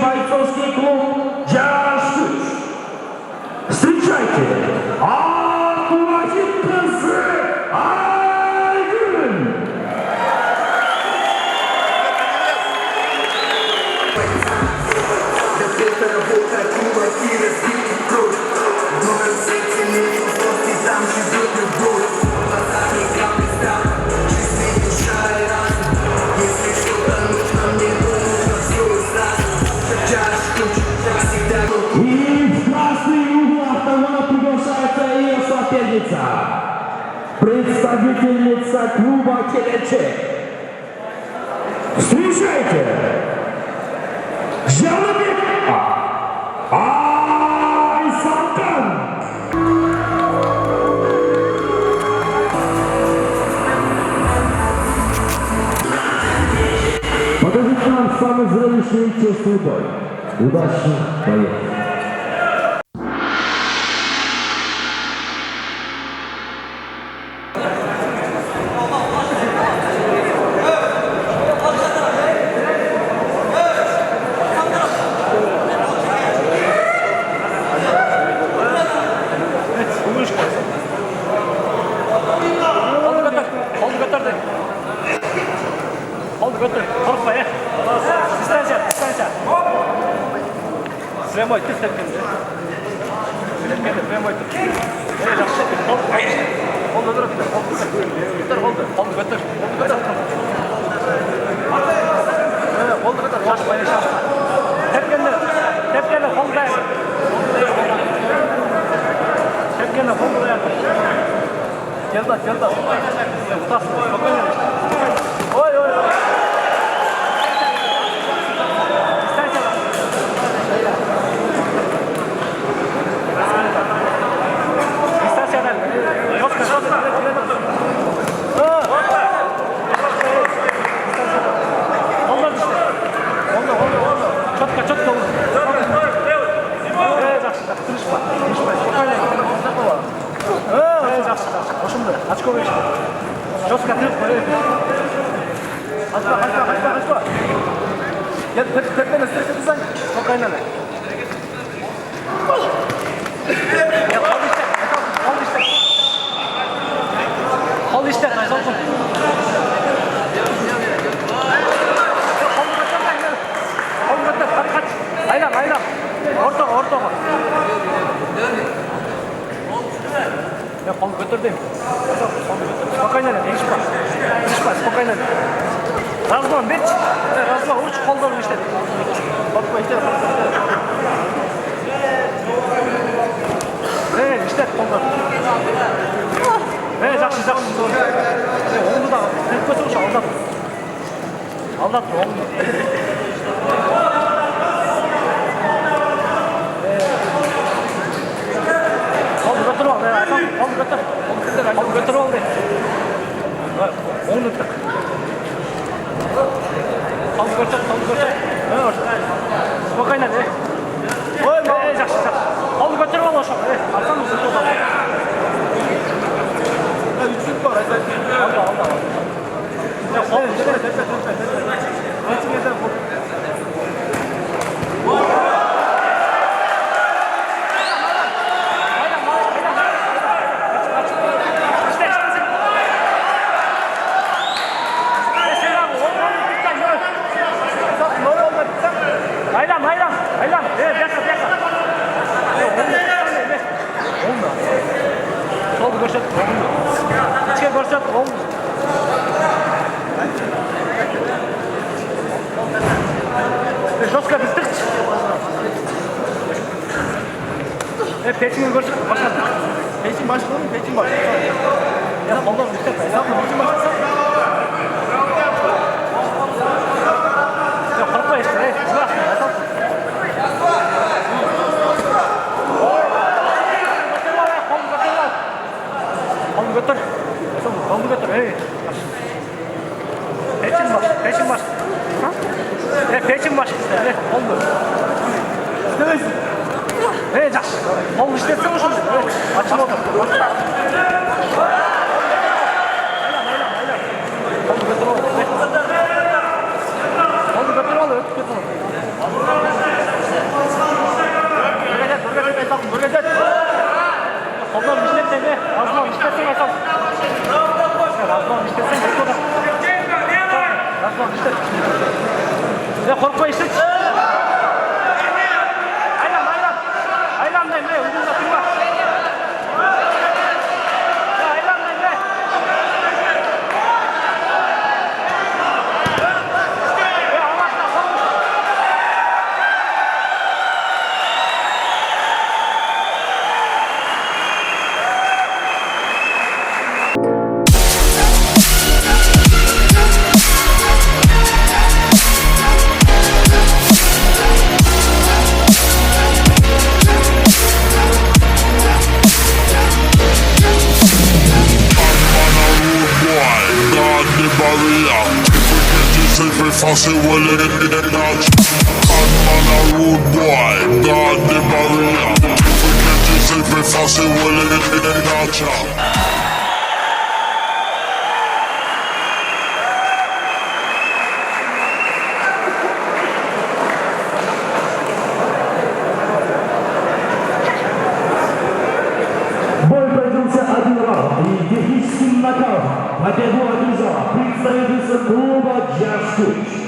бойцовский клуб «Жаш-Күч». Встречайте, Абдулазиз кызы Айгүл. Представительница клуба «Келечек». Встречайте! Жаныбек Айсалкан. Покажите нам самый зрелищный и честный бой. Удачных боев! Прямой, ты прямой. Прямой. Разман, бич. Разман, уч қолдарын иштет. Батпа иштет. İşte қолдарын. Жақсы. Оңды да, тепке соғыш алдат. Алдат, оңды. Қолды көтір ал, қолды көтір. Қолды көтір ал, оңды тұқ. Қолды көтір. Спокойно, жақсы. Қолды көтір ал, ошақ. Артан ұзын тұқ. Üçlük var, alda. Ya, koldu, tepe. Geçmeyeden vur. Aylan. Sol görüşet, olmuyor. İçe görüşet, olmuyor. Жестко біздік. Печінгі көрсет, башладық. Печін башладың, печін башладың. Я қолдар үстеп, печін башладың. Я қырықпай ешті, ұзақ, айталсың. Қолды көтір, Печин баш. Печин баш, қолды. İstemezsin. Жақсы. Қолды іштетсің ұшын. Açın отыр. Қолды көтір ал, өтіп кетіп ал. Ya korkma işte. Aylan. Aylan ne? Ucunda durma. Ya aylan ne? Ya Allah'tan korkma. Fácil huele de noche. I'm a rude boy, God de Maria. Siempre fácil huele de noche. Бой пройдется один раунд и техническим нокаутом. Победу одержала представительница клуба «Джаз Куч».